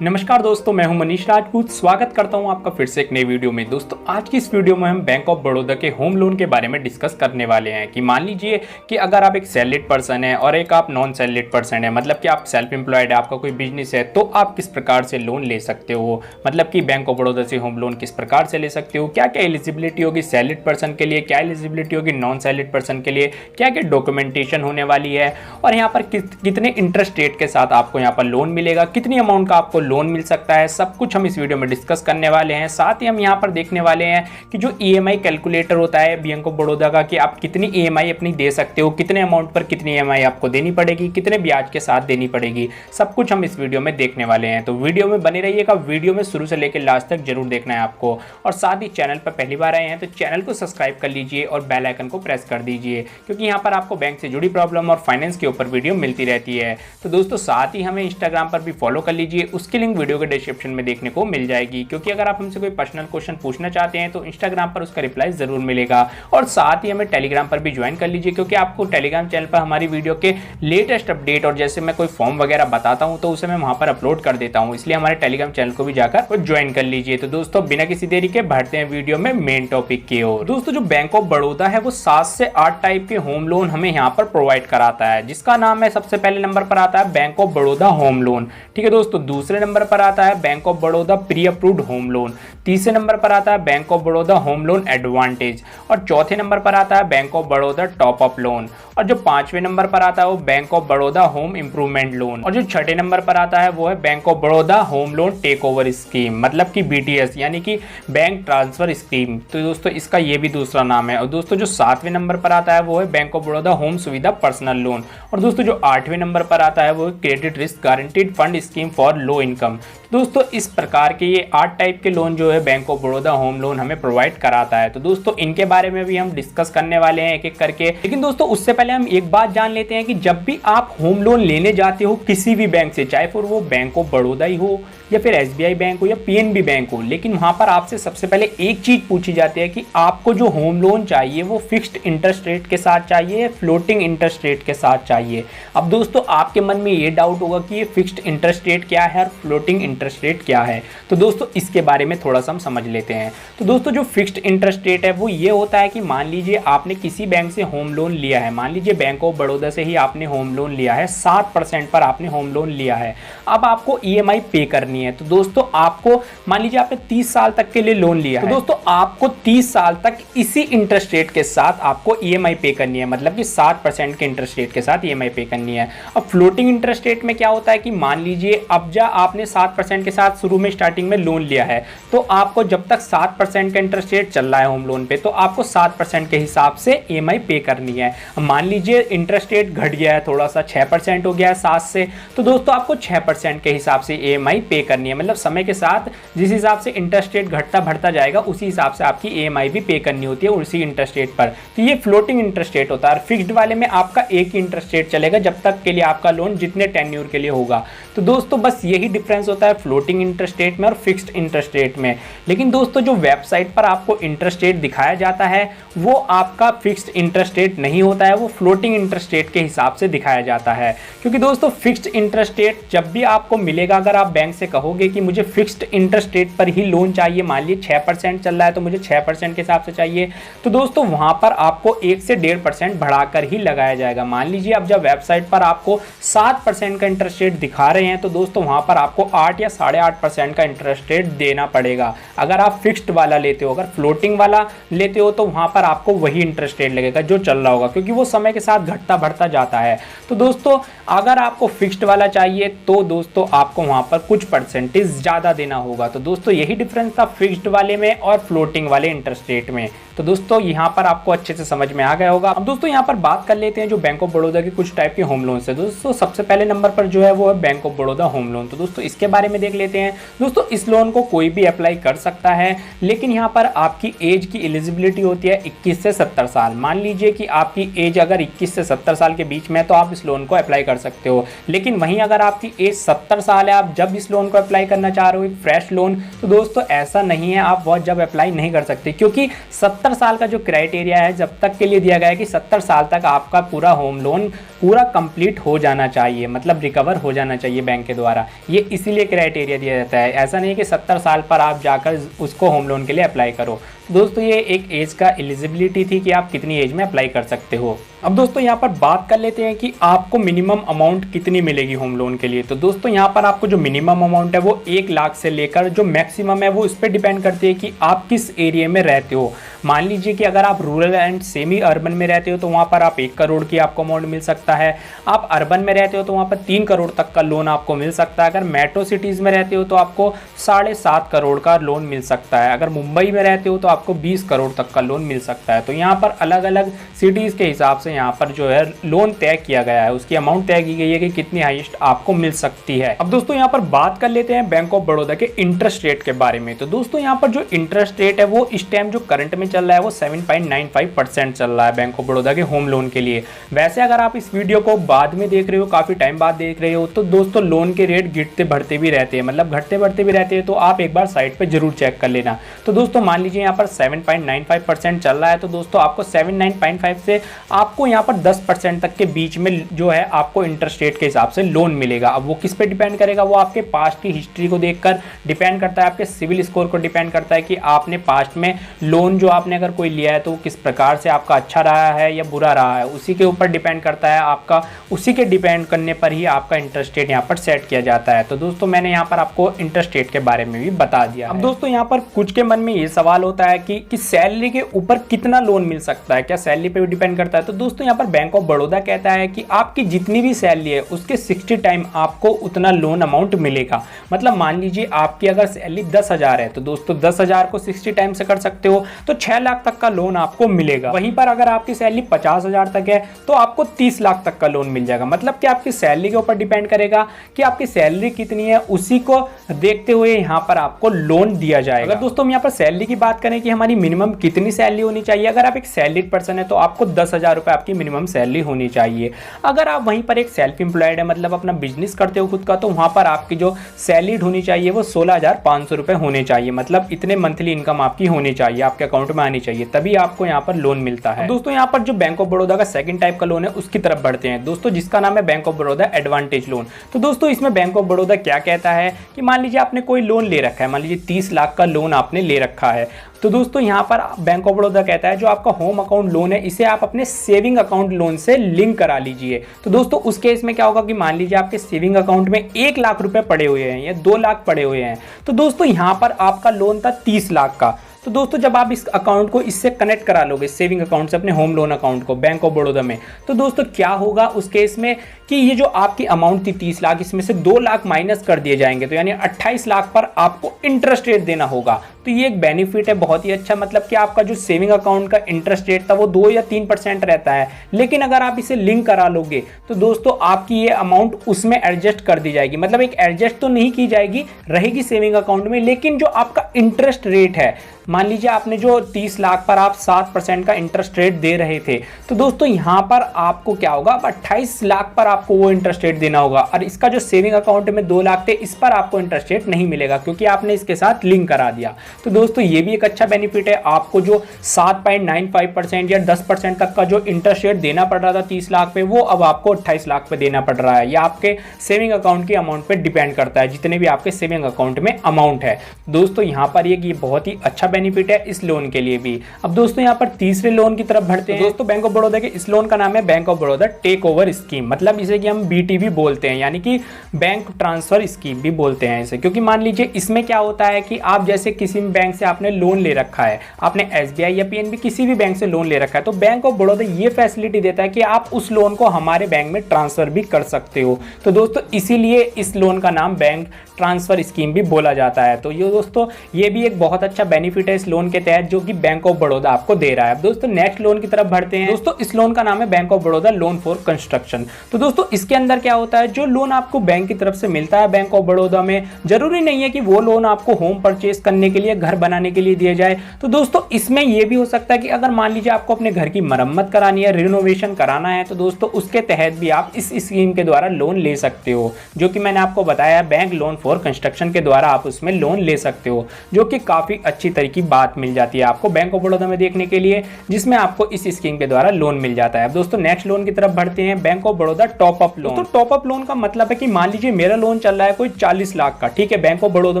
नमस्कार दोस्तों, मैं हूं मनीष राजपूत। स्वागत करता हूं आपका फिर से एक नई वीडियो में। दोस्तों आज की इस वीडियो में हम बैंक ऑफ बड़ौदा के होम लोन के बारे में डिस्कस करने वाले हैं कि मान लीजिए कि अगर आप एक सैलरीड पर्सन है और एक आप नॉन सैलरीड पर्सन है, मतलब कि आप सेल्फ एम्प्लॉयड है, आपका कोई बिजनेस है, तो आप किस प्रकार से लोन ले सकते हो। मतलब कि बैंक ऑफ बड़ौदा से होम लोन किस प्रकार से ले सकते हो, क्या क्या एलिजिबिलिटी होगी सैलरीड पर्सन के लिए, क्या एलिजिबिलिटी होगी नॉन सैलरीड पर्सन के लिए, क्या क्या डॉक्यूमेंटेशन होने वाली है, और यहाँ पर कितने इंटरेस्ट रेट के साथ आपको यहाँ पर लोन मिलेगा, कितनी अमाउंट का आपको लोन मिल सकता है, सब कुछ हम इस वीडियो में डिस्कस करने वाले हैं। साथ ही हम यहाँ पर देखने वाले हैं कि जो ईएमआई कैलकुलेटर होता है बैंक ऑफ बड़ौदा का, कि आप कितनी ईएमआई अपनी दे सकते हो, कितने अमाउंट पर कितनी ईएमआई आपको देनी पड़ेगी, कितने ब्याज के साथ देनी पड़ेगी, सब कुछ हम इस वीडियो में देखने वाले हैं। तो वीडियो में बने रहिएगा, वीडियो में शुरू से लेकर लास्ट तक जरूर देखना है आपको। और साथ ही चैनल पर पहली बार आए हैं तो चैनल को सब्सक्राइब कर लीजिए और बेल आइकन को प्रेस कर दीजिए, क्योंकि यहाँ पर आपको बैंक से जुड़ी प्रॉब्लम और फाइनेंस के ऊपर वीडियो मिलती रहती है। तो दोस्तों साथ ही हमें इंस्टाग्राम पर भी फॉलो कर लीजिए, उसकी लिंक वीडियो के डिस्क्रिप्शन में देखने को मिल जाएगी, क्योंकि अगर आप हमसे कोई पर्सनल क्वेश्चन पूछना चाहते हैं तो इंस्टाग्राम पर उसका रिप्लाई जरूर मिलेगा। और साथ ही हमें टेलीग्राम पर भी ज्वाइन कर लीजिए, क्योंकि आपको टेलीग्राम चैनल पर हमारी वीडियो के लेटेस्ट अपडेट और जैसे मैं कोई फॉर्म वगैरह बताता हूं तो उसे मैं वहां पर अपलोड कर देता हूं, इसलिए हमारे टेलीग्राम चैनल को भी जाकर ज्वाइन कर लीजिए। तो दोस्तों बिना किसी देरी के बढ़ते हैं वीडियो में मेन टॉपिक की ओर। दोस्तों जो बैंक ऑफ बड़ौदा है वो 7 से 8 टाइप के होम लोन हमें यहाँ पर प्रोवाइड कराता है, जिसका नाम है, सबसे पहले नंबर पर आता है bank of Baroda home loan. ठीक है दोस्तों, दूसरे नंबर पर आता है bank of Baroda pre approved home loan, तीसरे नंबर पर आता है bank of Baroda home loan advantage, और चौथे नंबर पर आता है bank of Baroda top up loan, और जो पांचवें नंबर पर आता है वो bank of Baroda home improvement loan, और जो छठे नंबर पर आता है वो है bank of Baroda home loan take over scheme, मतलब कि बीटीएस यानी कि बैंक ट्रांसफर स्कीम। तो दोस्तों इसका ये भी दूसरा नाम है। और दोस्तों जो 7वें नंबर पर आता है वो है बैंक ऑफ बड़ौदा होम सुविधा पर्सनल लोन, और दोस्तों जो 8वें नंबर पर आता है वो है credit risk guaranteed fund scheme for low income. दोस्तों इस प्रकार के ये 8 टाइप के लोन जो है bank of Baroda home loan हमें प्रोवाइड कराता है। तो दोस्तों इनके बारे में भी हम डिस्कस करने वाले हैं एक एक करके। लेकिन दोस्तों उससे पहले हम एक बात जान लेते हैं कि जब भी आप होम लोन लेने जाते हो किसी भी बैंक से, चाहे फिर वो बैंक ऑफ बड़ौदा ही हो या फिर एसबीआई बैंक हो या पीएनबी बैंक हो, लेकिन वहां पर आपसे सबसे पहले एक चीज पूछी जाती है कि आपको जो होम लोन चाहिए वो फिक्स्ड इंटरेस्ट रेट के साथ चाहिए या फ्लोटिंग इंटरेस्ट रेट के साथ चाहिए। अब दोस्तों आपके मन में ये डाउट होगा कि ये फिक्स्ड इंटरेस्ट रेट क्या है और फ्लोटिंग इंटरेस्ट रेट क्या है। तो दोस्तों इसके बारे में थोड़ा सा हम समझ लेते हैं। तो दोस्तों जो फिक्स्ड इंटरेस्ट रेट है वो ये होता है कि मान लीजिए आपने किसी बैंक से होम लोन लिया है, मान लीजिए बैंक ऑफ बड़ौदा से ही आपने होम लोन लिया है, 7% पर आपने होम लोन लिया है। अब आपको ईएमआई पे करनी है। तो दोस्तों आपको मान लीजिए आपने 30 साल तक के लिए लोन लिया है, तो दोस्तों आपको 30 साल तक इसी इंटरेस्ट रेट के साथ आपको ईएमआई पे करनी है, मतलब कि 7% के इंटरेस्ट रेट के साथ ईएमआई पे करनी है। अब फ्लोटिंग इंटरेस्ट रेट में क्या होता है कि मान लीजिए अब जब आपने 7% के साथ शुरू में स्टार्टिंग में लोन लिया है, तो आपको जब तक 7% का इंटरेस्ट रेट चल रहा है होम लोन पे, तो आपको 7% के हिसाब से ईएमआई पे करनी है। मान लीजिए इंटरेस्ट रेट घट गया है, थोड़ा सा 6% हो गया है 7 से, तो दोस्तों आपको 6% के हिसाब से ईएमआई पे करनी है। मतलब समय के साथ जिस हिसाब से इंटरेस्ट रेट घटता बढ़ता जाएगा उसी हिसाब से आपकी ईएमआई भी पे करनी होती है उसी इंटरेस्ट रेट पर। तो ये फ्लोटिंग इंटरेस्ट रेट होता है। फिक्स्ड वाले में आपका एक ही इंटरेस्ट रेट चलेगा जब तक के लिए आपका लोन जितने टेन्योर के लिए होगा। तो दोस्तों बस यही डिफरेंस होता है फ्लोटिंग इंटरेस्ट रेट में और फिक्स्ड इंटरेस्ट रेट में। लेकिन दोस्तों जो वेबसाइट पर आपको इंटरेस्ट रेट दिखाया जाता है वो आपका फिक्स्ड इंटरेस्ट रेट नहीं होता है, वो फ्लोटिंग इंटरेस्ट रेट के हिसाब से दिखाया जाता है। क्योंकि दोस्तों फिक्स्ड इंटरेस्ट रेट जब भी आपको मिलेगा, अगर आप बैंक से कहोगे कि मुझे फिक्स्ड इंटरेस्ट रेट पर ही लोन चाहिए, मान लीजिए 6% चल रहा है तो मुझे 6% के हिसाब से चाहिए, तो दोस्तों वहां पर आपको 1 से 1.5% बढ़ाकर ही लगाया जाएगा। मान लीजिए अब जब वेबसाइट पर आपको 7% का इंटरेस्ट रेट दिखा रहे हैं, तो दोस्तों वहां पर आपको 8 या 8.5% का इंटरेस्ट रेट देना पड़ेगा अगर आप फिक्स्ड वाला लेते हो। अगर फ्लोटिंग वाला लेते हो तो वहां पर आपको वही इंटरेस्ट रेट लगेगा जो चल रहा होगा, क्योंकि वो समय के साथ घटता बढ़ता जाता है। तो दोस्तों अगर आपको फिक्स्ड वाला चाहिए तो दोस्तों आपको वहां पर कुछ परसेंटेज ज्यादा देना होगा। तो दोस्तों यही डिफरेंस था फिक्स्ड वाले में और फ्लोटिंग वाले इंटरेस्ट रेट में। तो दोस्तों यहाँ पर आपको अच्छे से समझ में आ गया होगा। अब दोस्तों यहाँ पर बात कर लेते हैं जो बैंक ऑफ बड़ौदा के कुछ टाइप के होम लोन है। दोस्तों सबसे पहले नंबर पर जो है वो है bank of Baroda home loan. तो दोस्तों इसके बारे में देख लेते हैं। दोस्तों इस लोन को कोई भी अप्लाई कर सकता है, लेकिन यहाँ पर आपकी एज की एलिजिबिलिटी होती है 21 से 70 साल। मान लीजिए कि आपकी एज अगर 21 से 70 साल के बीच में है तो आप इस लोन को अप्लाई कर सकते हो। लेकिन वहीं अगर आपकी एज 70 साल है, आप जब इस लोन को अप्लाई करना चाह रहे हो एक फ्रेश लोन, तो दोस्तों ऐसा नहीं है, आप वह जब अप्लाई नहीं कर सकते, क्योंकि 70 साल का जो क्राइटेरिया है जब तक के लिए दिया गया है कि 70 साल तक आपका पूरा होम लोन पूरा कंप्लीट हो जाना चाहिए, मतलब रिकवर हो जाना चाहिए बैंक के द्वारा। ये इसीलिए क्राइटेरिया दिया जाता है, ऐसा नहीं है कि 70 साल पर आप जाकर उसको होम लोन के लिए अप्लाई करो। दोस्तों ये एक एज का एलिजिबिलिटी थी कि आप कितनी एज में अप्लाई कर सकते हो। अब दोस्तों यहाँ पर बात कर लेते हैं कि आपको मिनिमम अमाउंट कितनी मिलेगी होम लोन के लिए। तो दोस्तों यहाँ पर आपको जो मिनिमम अमाउंट है वो 1 लाख से लेकर जो मैक्सिमम है वो इस पर डिपेंड करती है कि आप किस एरिया में रहते हो। मान लीजिए कि अगर आप रूरल एंड सेमी अर्बन में रहते हो तो वहाँ पर आप 1 करोड़ की आपको अमाउंट मिल सकता है। आप अर्बन में रहते हो तो वहाँ पर 3 करोड़ तक का लोन आपको मिल सकता है। अगर मेट्रो सिटीज़ में रहते हो तो आपको 7.5 करोड़ का लोन मिल सकता है। अगर मुंबई में रहते हो तो आपको 20 करोड़ तक का लोन मिल सकता है। तो यहाँ पर अलग अलग सिटीज़ के हिसाब से यहाँ पर जो है लोन तय किया गया है, उसकी अमाउंट तय की गई है कि कितनी हाईएस्ट आपको मिल सकती है। अब दोस्तों यहाँ पर बात कर लेते हैं बैंक ऑफ बड़ौदा के इंटरेस्ट रेट के बारे में। तो दोस्तों यहाँ पर जो इंटरेस्ट रेट है वो इस टाइम जो करंट में चल रहा है वो 7.95% चल रहा है बैंक ऑफ बड़ौदा के होम लोन के लिए। वैसे अगर आप इस वीडियो को बाद में देख रहे हो, काफ़ी टाइम बाद देख रहे हो, तो दोस्तों लोन के रेट गिरते बढ़ते भी रहते हैं, मतलब घटते बढ़ते भी रहते हैं, तो आप एक बार साइट पर जरूर चेक कर लेना। तो दोस्तों मान लीजिए यहाँ पर 7.95% चल रहा है, तो दोस्तों आपको 7.95 से आपको यहाँ पर 10% तक के बीच में जो है आपको इंटरेस्ट रेट के हिसाब से लोन मिलेगा। अब वो किस पे डिपेंड करेगा, वो आपके पास्ट की हिस्ट्री को देखकर डिपेंड करता है, आपके सिविल स्कोर को डिपेंड करता है कि आपने पास्ट में लोन जो आपने अगर कोई लिया है तो किस प्रकार से आपका अच्छा रहा है या बुरा रहा है, उसी के ऊपर डिपेंड करता है आपका, उसी के डिपेंड करने पर ही आपका इंटरेस्ट रेट यहाँ पर सेट किया जाता है। तो दोस्तों मैंने यहाँ पर आपको इंटरेस्ट रेट के बारे में भी बता दिया। अब दोस्तों यहाँ पर कुछ के मन में ये सवाल होता है कि सैलरी के ऊपर कितना लोन मिल सकता है, क्या सैलरी पे भी डिपेंड करता है। तो दोस्तों यहाँ पर बैंक ऑफ बड़ौदा कहता है कि आपकी जितनी भी सैलरी है उसके 60 टाइम आपको उतना लोन अमाउंट मिलेगा। मतलब मान लीजिए आपकी अगर सैलरी 10,000 है तो दोस्तों 10,000 को 60 टाइम से कर सकते हो तो 6 लाख तक का लोन आपको मिलेगा। वहीं पर अगर आपकी सैलरी 50,000 तक है तो आपको 30 लाख तक का लोन मिल जाएगा। मतलब कि आपकी सैलरी के ऊपर डिपेंड करेगा कि आपकी सैलरी कितनी है, उसी को देखते हुए यहाँ पर आपको लोन दिया जाएगा। अगर दोस्तों हम यहाँ पर सैलरी की बात करें कि हमारी मिनिमम कितनी सैलरी होनी चाहिए, अगर आप एक सैलरीड पर्सन है तो आपको 10,000 रुपये आपकी मिनिमम सैलरी होनी चाहिए। अगर आप वहीं पर एक सेल्फ एम्प्लॉयड है, मतलब अपना बिजनेस करते हो खुद का, तो वहाँ पर आपकी जो सैलरीड होनी चाहिए वो 16,500 रुपये होने चाहिए। मतलब इतने मंथली इनकम आपकी होनी चाहिए, आपके अकाउंट में आनी चाहिए, तभी आपको यहाँ पर लोन मिलता है। दोस्तों यहाँ पर जो बैंक ऑफ बड़ौदा का सेकंड टाइप का लोन है उसकी तरफ बढ़ते हैं दोस्तों, जिसका नाम है bank of Baroda advantage loan. तो दोस्तों इसमें बैंक ऑफ बड़ौदा क्या कहता है कि मान लीजिए आपने कोई लोन ले रखा है, मान लीजिए 30 लाख का लोन आपने ले रखा है, तो दोस्तों यहाँ पर बैंक ऑफ बड़ौदा कहता है जो आपका होम अकाउंट लोन है इसे आप अपने सेविंग अकाउंट लोन से लिंक करा लीजिए। तो दोस्तों उस केस में क्या होगा कि मान लीजिए आपके सेविंग अकाउंट में 1 लाख रुपए पड़े हुए हैं या 2 लाख पड़े हुए हैं, तो दोस्तों यहाँ पर आपका लोन था 30 लाख का। तो दोस्तों जब आप इस अकाउंट को इससे कनेक्ट करा लोगे, सेविंग अकाउंट से अपने होम लोन अकाउंट को बैंक ऑफ बड़ौदा में, तो दोस्तों क्या होगा उस केस में कि ये जो आपकी अमाउंट थी 30 लाख, इसमें से 2 लाख माइनस कर दिए जाएंगे, तो यानी 28 लाख पर आपको इंटरेस्ट रेट देना होगा। तो ये एक बेनिफिट है बहुत ही अच्छा, मतलब कि आपका जो सेविंग अकाउंट का इंटरेस्ट रेट था वो 2 या 3% रहता है, लेकिन अगर आप इसे लिंक करा लोगे तो दोस्तों आपकी ये अमाउंट उसमें एडजस्ट कर दी जाएगी। मतलब एक एडजस्ट तो नहीं की जाएगी, रहेगी सेविंग अकाउंट में, लेकिन जो आपका इंटरेस्ट रेट है, मान लीजिए आपने जो 30 लाख पर आप 7% का इंटरेस्ट रेट दे रहे थे, तो दोस्तों यहाँ पर आपको क्या होगा, अब 28 लाख पर आपको वो इंटरेस्ट रेट देना होगा। और इसका जो सेविंग अकाउंट में 2 लाख थे, इस पर आपको इंटरेस्ट रेट नहीं मिलेगा क्योंकि आपने इसके साथ लिंक करा दिया। तो दोस्तों ये भी एक अच्छा बेनिफिट है। आपको जो 7.95% या 10% तक का जो इंटरेस्ट रेट देना पड़ रहा था 30 लाख पे, वो अब आपको 28 लाख पे देना पड़ रहा है। यह आपके सेविंग अकाउंट की अमाउंट पे डिपेंड करता है, जितने भी आपके सेविंग अकाउंट में अमाउंट है। दोस्तों यहाँ पर ये बहुत ही अच्छा बेनिफिट है इस लोन के लिए भी। अब दोस्तों यहाँ पर तीसरे लोन की तरफ बढ़ते हैं। दोस्तों बैंक ऑफ बड़ौदा के इस लोन का नाम है bank of Baroda take over scheme, मतलब इसे कि हम BTB बोलते हैं, यानी कि बैंक ट्रांसफर स्कीम भी बोलते हैं इसे। क्योंकि मान लीजिए इसमें क्या होता है कि आप जैसे किसी भी बैंक से आपने लोन ले रखा है, आपने SBI या PNB किसी भी बैंक से लोन ले रखा है, तो बैंक ऑफ बड़ौदा ये फैसिलिटी देता है कि आप उस लोन को हमारे बैंक में ट्रांसफर भी कर सकते हो। तो दोस्तों इसीलिए इस लोन का नाम बैंक ट्रांसफर स्कीम भी बोला जाता है। तो ये दोस्तों ये भी एक बहुत अच्छा बेनिफिट है इस लोन के तहत जो कि बैंक ऑफ बड़ौदा आपको दे रहा है। अब दोस्तों नेक्स्ट लोन की तरफ बढ़ते हैं। दोस्तों इस लोन का नाम है bank of Baroda loan for construction. तो दोस्तों इसके अंदर क्या होता है, जो लोन आपको बैंक की तरफ से मिलता है बैंक ऑफ बड़ौदा में, जरूरी नहीं है कि वो लोन आपको होम परचेज करने के लिए लिए, घर बनाने के लिए दिया जाए। तो दोस्तों इसमें यह भी हो सकता है कि अगर मान लीजिए आपको अपने घर की मरम्मत करानी है, रिनोवेशन कराना है, तो दोस्तों उसके तहत भी आप इस स्कीम के द्वारा लोन ले सकते हो, जो कि मैंने आपको बताया बैंक लोन फॉर कंस्ट्रक्शन के द्वारा आप उसमें लोन ले सकते हो, जो कि काफी अच्छी तरह की बात मिल जाती है आपको बैंक ऑफ बड़ौदा में देखने के लिए, जिसमें आपको इस स्कीम के द्वारा लोन मिल जाता है। अब दोस्तों नेक्स्ट लोन की तरफ बढ़ते हैं, bank of Baroda top up loan. तो टॉप अप लोन का मतलब है कि मान लीजिए मेरा लोन चल रहा है कोई 40 लाख का, ठीक है, बैंक ऑफ बड़ौदा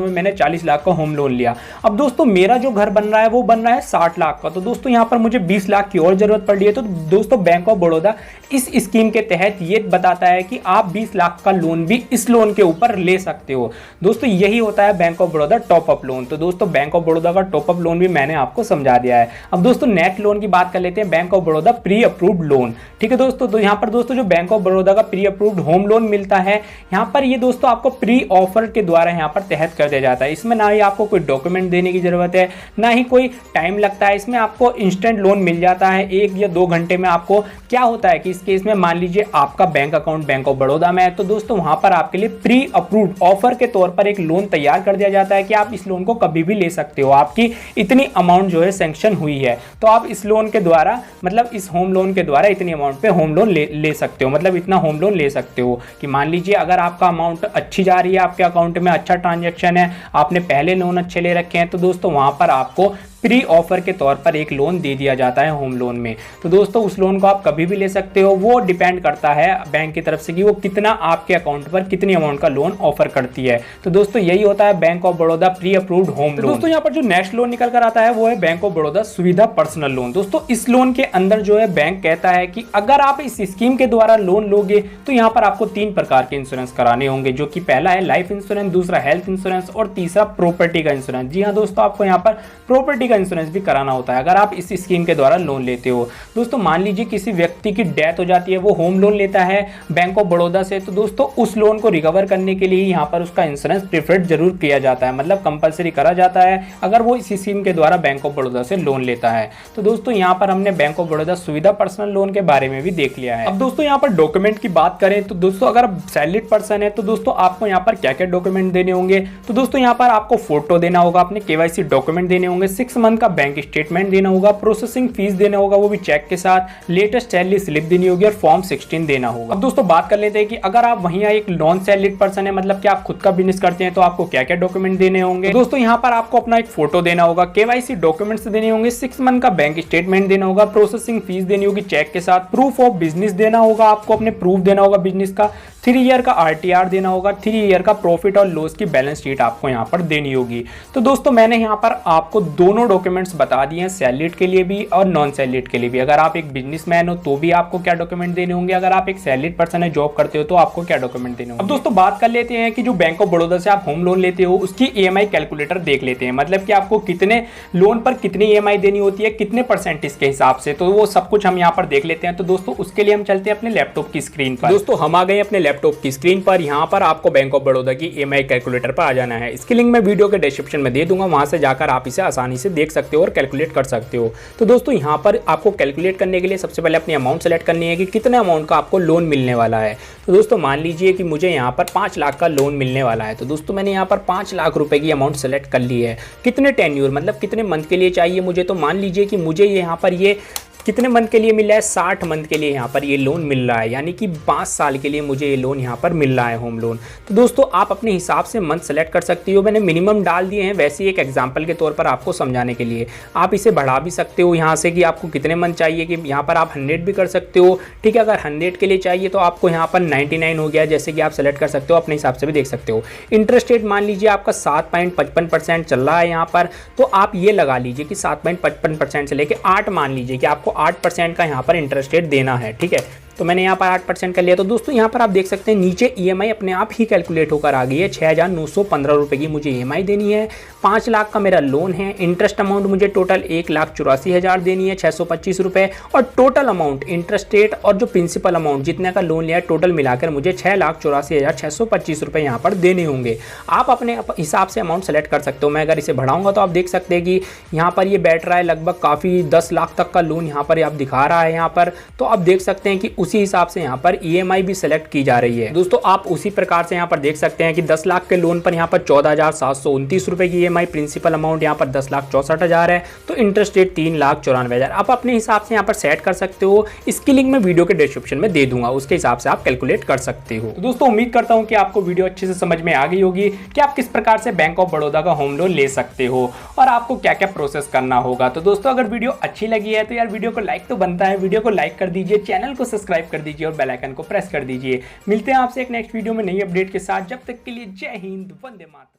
में मैंने 40 लाख का होम लोन लिया। अब दोस्तों मेरा जो घर बन रहा है वो बन रहा है 60 लाख का, तो दोस्तों यहां पर मुझे 20 लाख की और जरूरत पड़ रही है। तो दोस्तों बैंक ऑफ बड़ौदा इस स्कीम के तहत ये बताता है कि आप 20 लाख का लोन भी इस लोन के ऊपर ले सकते हो। दोस्तों यही होता है bank of Baroda top up loan. तो दोस्तों बैंक ऑफ बड़ौदा का टॉप अप लोन भी मैंने आपको समझा दिया है। अब दोस्तों नेक्स्ट लोन की बात कर लेते हैं, bank of Baroda pre approved loan. ठीक है दोस्तों, तो यहां पर दोस्तों जो बैंक ऑफ बड़ौदा का प्री अप्रूव्ड होम लोन मिलता है, यहां पर ये दोस्तों आपको प्री ऑफर के द्वारा यहां पर तहत कर दिया जाता है। इसमें ना ही आपको कोई डॉक्यूमेंट देने की जरूरत है, ना ही कोई टाइम लगता है, इसमें आपको इंस्टेंट लोन मिल जाता है 1 या 2 घंटे में। आपको क्या होता है कि इस केस में मान लीजिए आपका bank account bank of Baroda में है, तो दोस्तों वहां पर आपके लिए प्री अप्रूव्ड ऑफर के तौर पर एक लोन तैयार कर दिया जाता है कि आप इस लोन को कभी भी ले सकते हो, आपकी इतनी अमाउंट जो है सैंक्शन हुई है, तो आप इस लोन के द्वारा मतलब इस होम लोन के द्वारा इतनी अमाउंट पे होम लोन ले सकते हो, मतलब इतना होम लोन ले सकते हो कि मान लीजिए अगर आपका अमाउंट अच्छी जा रही है, आपके अकाउंट में अच्छा ट्रांजैक्शन है, आपने पहले लोन अच्छे ले रखे हैं, तो दोस्तों वहां पर आपको प्री ऑफर के तौर पर एक लोन दे दिया जाता है होम लोन में। तो दोस्तों उस लोन को आप कभी भी ले सकते हो, वो डिपेंड करता है बैंक की तरफ से कि वो कितना आपके अकाउंट पर कितनी अमाउंट का लोन ऑफर करती है। तो दोस्तों यही होता है bank of Baroda pre approved home loan. दोस्तों यहाँ पर जो नेक्स्ट लोन निकल कर आता है वो है बैंक ऑफ बड़ौदा सुविधा पर्सनल लोन। दोस्तों इस लोन के अंदर जो है बैंक कहता है कि अगर आप इस स्कीम के द्वारा लोन लोगे तो यहाँ पर आपको 3 प्रकार के इंश्योरेंस कराने होंगे, जो कि पहला है लाइफ इंश्योरेंस, दूसरा हेल्थ इंश्योरेंस और तीसरा प्रॉपर्टी का इंश्योरेंस। जी हाँ दोस्तों, आपको यहाँ पर प्रॉपर्टी का इंश्योरेंस भी कराना होता है अगर आप इस स्कीम के द्वारा लोन लेते हो। दोस्तों मान लीजिए किसी व्यक्ति की डेथ हो जाती है, वो होम लोन लेता है बैंक ऑफ बड़ौदा से, तो दोस्तों उस लोन को रिकवर करने के लिए यहाँ पर उसका इंश्योरेंस प्रिफर्ड जरूर किया जाता है, मतलब कंपलसरी करा जाता है अगर वो इस स्कीम के द्वारा बैंक ऑफ बड़ौदा से लोन लेता है। तो दोस्तों यहाँ पर हमने बैंक ऑफ बड़ौदा सुविधा पर्सनल लोन के बारे में भी देख लिया है। अब दोस्तों यहाँ पर डॉक्यूमेंट की बात करें तो दोस्तों अगर आप सैलरीड पर्सन है तो दोस्तों आपको यहाँ पर क्या क्या डॉक्यूमेंट देने होंगे, तो दोस्तों यहाँ पर आपको फोटो देना होगा, अपने केवाईसी डॉक्यूमेंट देने होंगे, 6 मंथ का बैंक स्टेटमेंट देना होगा, प्रोसेसिंग फीस देना होगा वो भी चेक के साथ, लेटेस्ट सैलरी स्लिप देनी होगी और फॉर्म 16 देना होगा। अब दोस्तों बात कर लेते हैं कि अगर आप वहीं एक नॉन सैलरीड पर्सन है, मतलब कि आप खुद का बिजनेस करते हैं, तो आपको क्या क्या डॉक्यूमेंट देने होंगे। तो दोस्तों यहाँ पर आपको अपना एक फोटो देना होगा, केवाईसी डॉक्यूमेंट्स देने होंगे, 6 मंथ का बैंक स्टेटमेंट देना होगा, प्रोसेसिंग फीस देनी होगी चेक के साथ, प्रूफ ऑफ बिजनेस देना होगा, आपको अपने प्रूफ देना होगा बिजनेस का, 3 ईयर का आरटीआर देना होगा, 3 ईयर का प्रॉफिट और लॉस की बैलेंस शीट आपको यहाँ पर देनी होगी। तो दोस्तों मैंने यहाँ पर आपको दोनों डॉक्यूमेंट्स बता दिए हैं, सैलरीड के लिए भी और नॉन सैलरीड के लिए भी। अगर आप एक बिजनेसमैन हो तो भी आपको क्या डॉक्यूमेंट देने होंगे, अगर आप एक सैलरीड पर्सन है जॉब करते हो तो आपको क्या डॉक्यूमेंट देने होंगे। अब दोस्तों बात कर लेते हैं कि जो बैंक ऑफ बड़ौदा से आप होम लोन लेते हो उसकी ईएमआई कैलकुलेटर देख लेते हैं, मतलब कि आपको कितने लोन पर कितनी ईएमआई देनी होती है, कितने परसेंटेज के हिसाब से, तो वो सब कुछ हम यहाँ पर देख लेते हैं। तो दोस्तों उसके लिए हम चलते हैं अपने लैपटॉप की स्क्रीन पर। दोस्तों हम आ गए अपने लैपटॉप की स्क्रीन पर, यहाँ पर आपको बैंक ऑफ बड़ौदा की ईएमआई कैलकुलेटर पर आ जाना है। इसकी लिंक मैं वीडियो के डिस्क्रिप्शन में दे दूंगा, वहां से जाकर आप इसे आसानी से देख सकते हो और कैलकुलेट कर सकते हो। तो दोस्तों यहाँ पर आपको कैलकुलेट करने के लिए सबसे पहले अपनी अमाउंट सेलेक्ट करनी है कि कितने अमाउंट का आपको लोन मिलने वाला है। तो दोस्तों मान लीजिए कि मुझे यहाँ पर 5 लाख का लोन मिलने वाला है, तो दोस्तों मैंने यहाँ पर 5 लाख रुपए की अमाउंट सेलेक्ट कर ली है। कितने टेन्योर मतलब कितने मंथ के लिए चाहिए मुझे, तो मान लीजिए कि मुझे यहाँ पर ये कितने मंथ के लिए मिल रहा है, 60 मंथ के लिए यहाँ पर ये लोन मिल रहा है, यानी कि 5 साल के लिए मुझे ये लोन यहाँ पर मिल रहा है होम लोन। तो दोस्तों आप अपने हिसाब से मंथ सेलेक्ट कर सकती हो, मैंने मिनिमम डाल दिए हैं वैसे ही एक एग्जांपल के तौर पर आपको समझाने के लिए। आप इसे बढ़ा भी सकते हो यहाँ से कि आपको कितने मंथ चाहिए, कि यहाँ पर आप 100 भी कर सकते हो, ठीक है। अगर 100 के लिए चाहिए तो आपको यहाँ पर 99 हो गया, जैसे कि आप सेलेक्ट कर सकते हो, अपने हिसाब से भी देख सकते हो। इंटरेस्ट रेट मान लीजिए आपका 7.55% चल रहा है यहाँ पर, तो आप ये लगा लीजिए कि 7.55% से लेके 8 मान लीजिए कि आपको 8% का यहाँ पर इंटरेस्ट रेट देना है, ठीक है। तो मैंने यहाँ पर 8% कर लिया। तो दोस्तों यहाँ पर आप देख सकते हैं नीचे ईएमआई अपने आप ही कैलकुलेट होकर आ गई है। 6,915 रुपये की मुझे ईएमआई देनी है, 5 लाख का मेरा लोन है, इंटरेस्ट अमाउंट मुझे टोटल 1,84,000 देनी है 625 रुपये, और टोटल अमाउंट इंटरेस्ट रेट और जो प्रिंसिपल अमाउंट जितने का लोन लिया है टोटल मिलाकर मुझे 6,84,625 रुपये यहाँ पर देने होंगे। आप अपने हिसाब से अमाउंट सेलेक्ट कर सकते हो। मैं अगर इसे बढ़ाऊंगा तो आप देख सकते हैं कि यहाँ पर ये बैठ रहा है लगभग काफ़ी 10 लाख तक का लोन यहाँ पर आप दिखा रहा है यहाँ पर। तो आप देख सकते हैं कि उसी हिसाब से यहाँ पर EMI भी सेलेक्ट की जा रही है। दोस्तों आप उसी प्रकार से यहाँ पर देख सकते हैं कि 10 लाख के लोन पर यहाँ पर 14,729 रुपए की EMI, प्रिंसिपल अमाउंट यहाँ पर 10,64,000 है, तो इंटरेस्ट रेट 3,94,000। आप अपने हिसाब से यहाँ पर सेट कर सकते हो। इसकी लिंक मैं वीडियो के डिस्क्रिप्शन में दे दूंगा, उसके हिसाब से आप कैलकुलेट कर सकते हो। तो दोस्तों उम्मीद करता हूँ कि आपको वीडियो अच्छे से समझ में आ गई होगी कि आप किस प्रकार से बैंक ऑफ बड़ौदा का होम लोन ले सकते हो और आपको क्या क्या प्रोसेस करना होगा। तो दोस्तों अगर वीडियो अच्छी लगी है तो यार वीडियो को लाइक तो बनता है, वीडियो को लाइक कर दीजिए, चैनल को सब्सक्राइब कर दीजिए और बेल आइकन को प्रेस कर दीजिए। मिलते हैं आपसे एक नेक्स्ट वीडियो में नई अपडेट के साथ। जब तक के लिए जय हिंद, वंदे मातरम।